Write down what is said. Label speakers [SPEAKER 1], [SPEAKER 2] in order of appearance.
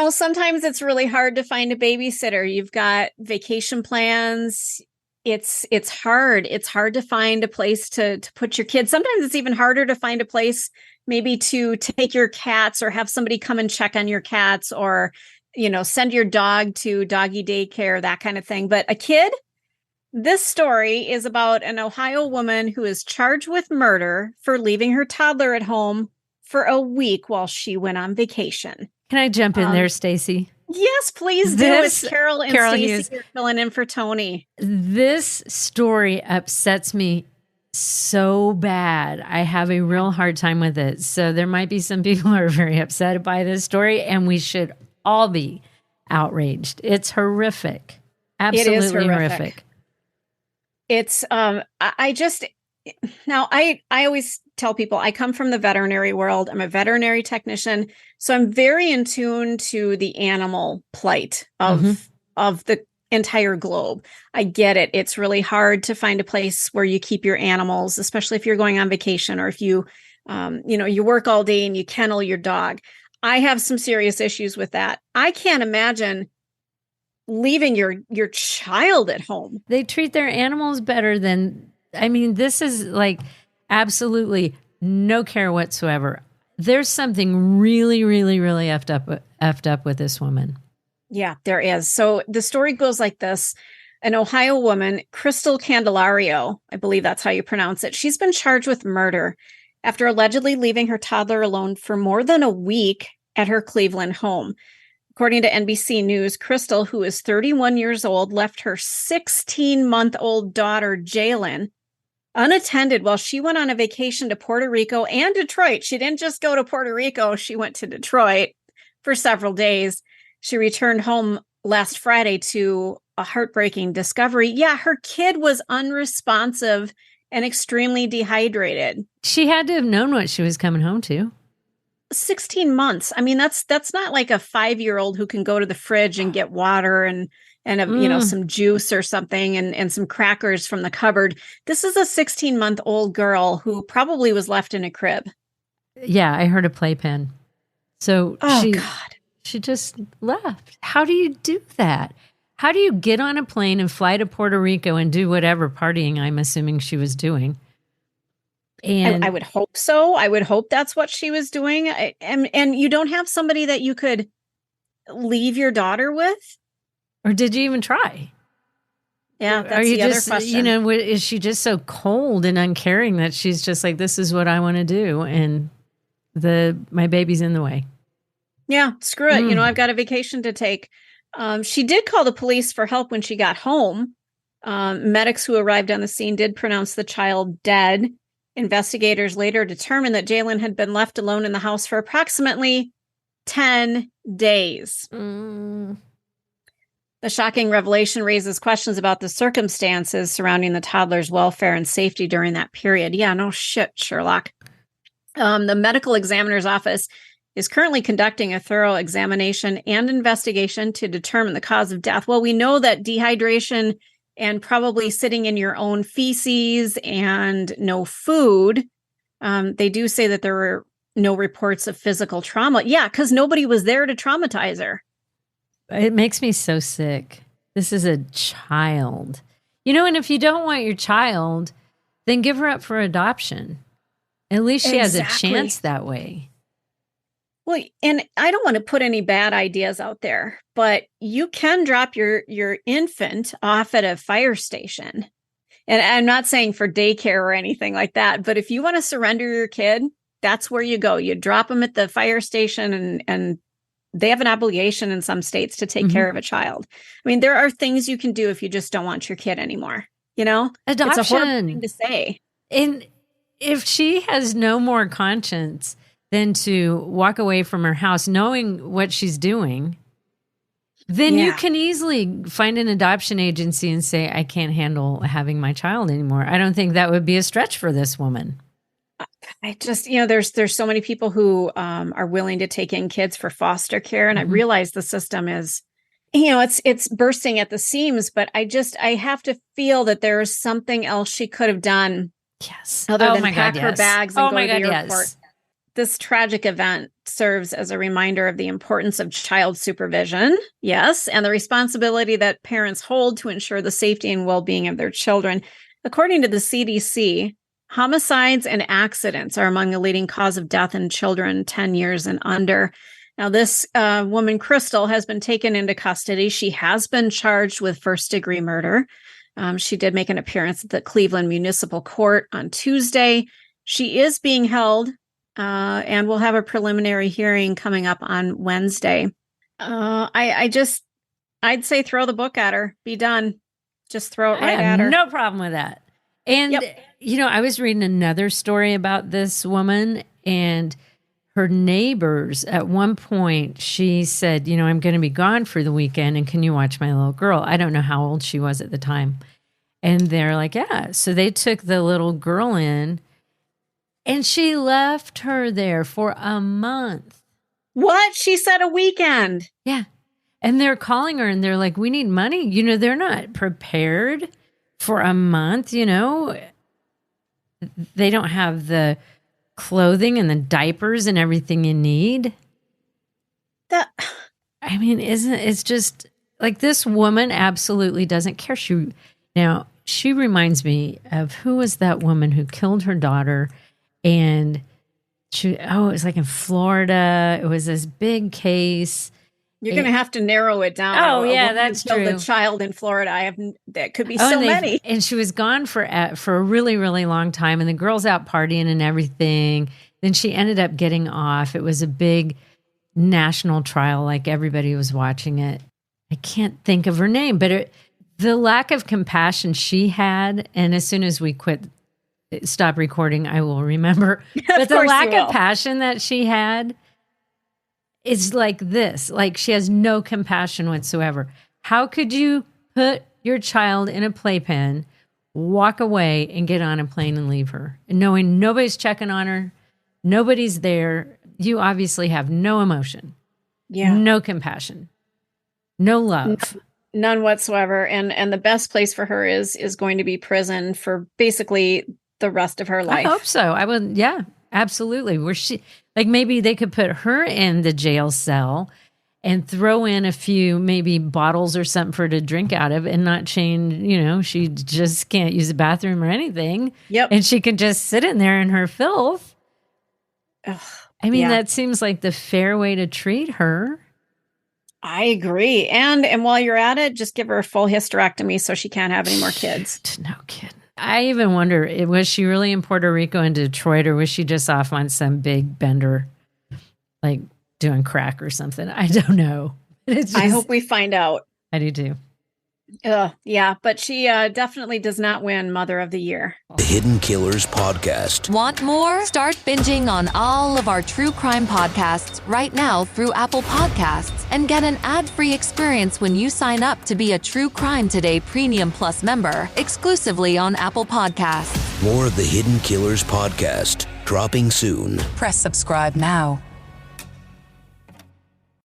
[SPEAKER 1] Sometimes it's really hard to find a babysitter. You've got vacation plans. It's hard. It's hard to find a place to put your kids. Sometimes it's even harder to find a place maybe to take your cats or have somebody come and check on your cats or, send your dog to doggy daycare, that kind of thing. But a kid, this story is about an Ohio woman who is charged with murder for leaving her toddler at home for a week while she went on vacation.
[SPEAKER 2] Can I jump in there, Stacy?
[SPEAKER 1] Yes, please do. It's Carol and Stacy are filling in for Tony.
[SPEAKER 2] This story upsets me so bad. I have a real hard time with it. So there might be some people who are very upset by this story, and we should all be outraged. It's horrific. Absolutely
[SPEAKER 1] it is
[SPEAKER 2] horrific.
[SPEAKER 1] It's I always tell people I come from the veterinary world. I'm a veterinary technician, so I'm very in tune to the animal plight of the entire globe. I get it. It's really hard to find a place where you keep your animals, especially if you're going on vacation or if you you work all day and you kennel your dog. I have some serious issues with that. I can't imagine leaving your child at home.
[SPEAKER 2] They treat their animals better than, this is like absolutely no care whatsoever. There's something really, really, really effed up with this woman.
[SPEAKER 1] Yeah, there is. So the story goes like this. An Ohio woman, Kristel Candelario, I believe that's how you pronounce it. She's been charged with murder after allegedly leaving her toddler alone for more than a week at her Cleveland home. According to NBC News, Kristel, who is 31 years old, left her 16-month-old daughter, Jalen, unattended while she went on a vacation to Puerto Rico and Detroit. She didn't just go to Puerto Rico. She went to Detroit for several days. She returned home last Friday to a heartbreaking discovery. Yeah, her kid was unresponsive and extremely dehydrated.
[SPEAKER 2] She had to have known what she was coming home to.
[SPEAKER 1] 16 months. That's not like a 5-year-old who can go to the fridge and get water and some juice or something and some crackers from the cupboard. This is a 16-month-old girl who probably was left in a crib.
[SPEAKER 2] Yeah, I heard a playpen. So
[SPEAKER 1] God.
[SPEAKER 2] She just left. How do you do that? How do you get on a plane and fly to Puerto Rico and do whatever partying I'm assuming she was doing? And
[SPEAKER 1] I would hope so. I would hope that's what she was doing. And you don't have somebody that you could leave your daughter with?
[SPEAKER 2] Or did you even try?
[SPEAKER 1] Yeah, that's the other question.
[SPEAKER 2] Is she just so cold and uncaring that she's just like, this is what I want to do, and my baby's in the way?
[SPEAKER 1] Yeah, screw it. I've got a vacation to take. She did call the police for help when she got home. Medics who arrived on the scene did pronounce the child dead. Investigators later determined that Jalen had been left alone in the house for approximately 10 days. The shocking revelation raises questions about the circumstances surrounding the toddler's welfare and safety during that period. Yeah, no shit, Sherlock. The medical examiner's office is currently conducting a thorough examination and investigation to determine the cause of death. Well, we know that dehydration and probably sitting in your own feces and no food. They do say that there were no reports of physical trauma. Yeah, because nobody was there to traumatize her.
[SPEAKER 2] It makes me so sick. This is a child. And if you don't want your child, then give her up for adoption. At least she has a chance that way.
[SPEAKER 1] Well, and I don't want to put any bad ideas out there, but you can drop your infant off at a fire station. And I'm not saying for daycare or anything like that, but if you want to surrender your kid, that's where you go. You drop them at the fire station and they have an obligation in some states to take care of a child. There are things you can do if you just don't want your kid anymore.
[SPEAKER 2] Adoption.
[SPEAKER 1] It's a horrible thing to say.
[SPEAKER 2] And if she has no more conscience than to walk away from her house knowing what she's doing, then you can easily find an adoption agency and say, I can't handle having my child anymore. I don't think that would be a stretch for this woman.
[SPEAKER 1] I just, there's so many people who are willing to take in kids for foster care. And I realize the system is, it's bursting at the seams, but I have to feel that there is something else she could have done.
[SPEAKER 2] Yes.
[SPEAKER 1] Other than pack her bags and go to the airport.
[SPEAKER 2] Yes.
[SPEAKER 1] this tragic event serves as a reminder of the importance of child supervision, yes, and the responsibility that parents hold to ensure the safety and well-being of their children. According to the CDC, homicides and accidents are among the leading cause of death in children 10 years and under. Now, this woman, Kristel, has been taken into custody. She has been charged with first-degree murder. She did make an appearance at the Cleveland Municipal Court on Tuesday. She is being held, and we'll have a preliminary hearing coming up on Wednesday. I'd say throw the book at her. Be done. Just throw it right at her.
[SPEAKER 2] No problem with that. And, I was reading another story about this woman, and her neighbors, at one point, she said, I'm going to be gone for the weekend, and can you watch my little girl? I don't know how old she was at the time. And they're like, yeah. So they took the little girl in, and she left her there for a month.
[SPEAKER 1] What? She said a weekend.
[SPEAKER 2] Yeah. And they're calling her, and they're like, we need money. They're not prepared for a month, They don't have the clothing and the diapers and everything you need. It's just like this woman absolutely doesn't care. She reminds me of who was that woman who killed her daughter, and it was like in Florida. It was this big case.
[SPEAKER 1] You're going to have to narrow it down.
[SPEAKER 2] Oh, yeah, that's true.
[SPEAKER 1] The child in Florida. That could be so many.
[SPEAKER 2] And she was gone for a really, really long time. And the girl's out partying and everything. Then she ended up getting off. It was a big national trial. Like everybody was watching it. I can't think of her name, but the lack of compassion she had. And as soon as we stop recording, I will remember. But the lack of passion that she had. It's like this, like she has no compassion whatsoever. How could you put your child in a playpen, walk away, and get on a plane and leave her, and knowing nobody's checking on her, nobody's there? You obviously have no emotion, no compassion, no love,
[SPEAKER 1] none whatsoever. And the best place for her is going to be prison for basically the rest of her life.
[SPEAKER 2] I hope so. I would, yeah, absolutely. Like maybe they could put her in the jail cell and throw in a few maybe bottles or something for her to drink out of, and not change, she just can't use the bathroom or anything.
[SPEAKER 1] Yep.
[SPEAKER 2] And she can just sit in there in her filth.
[SPEAKER 1] Ugh,
[SPEAKER 2] that seems like the fair way to treat her.
[SPEAKER 1] I agree. And while you're at it, just give her a full hysterectomy so she can't have any more kids.
[SPEAKER 2] No kidding. I even wonder, was she really in Puerto Rico and Detroit, or was she just off on some big bender, like doing crack or something? I don't know.
[SPEAKER 1] I hope we find out.
[SPEAKER 2] I do too.
[SPEAKER 1] Yeah, but she definitely does not win Mother of the Year.
[SPEAKER 3] The Hidden Killers Podcast.
[SPEAKER 4] Want more? Start binging on all of our true crime podcasts right now through Apple Podcasts, and get an ad-free experience when you sign up to be a True Crime Today Premium Plus member, exclusively on Apple Podcasts.
[SPEAKER 3] More of the Hidden Killers Podcast, dropping soon.
[SPEAKER 4] Press subscribe now.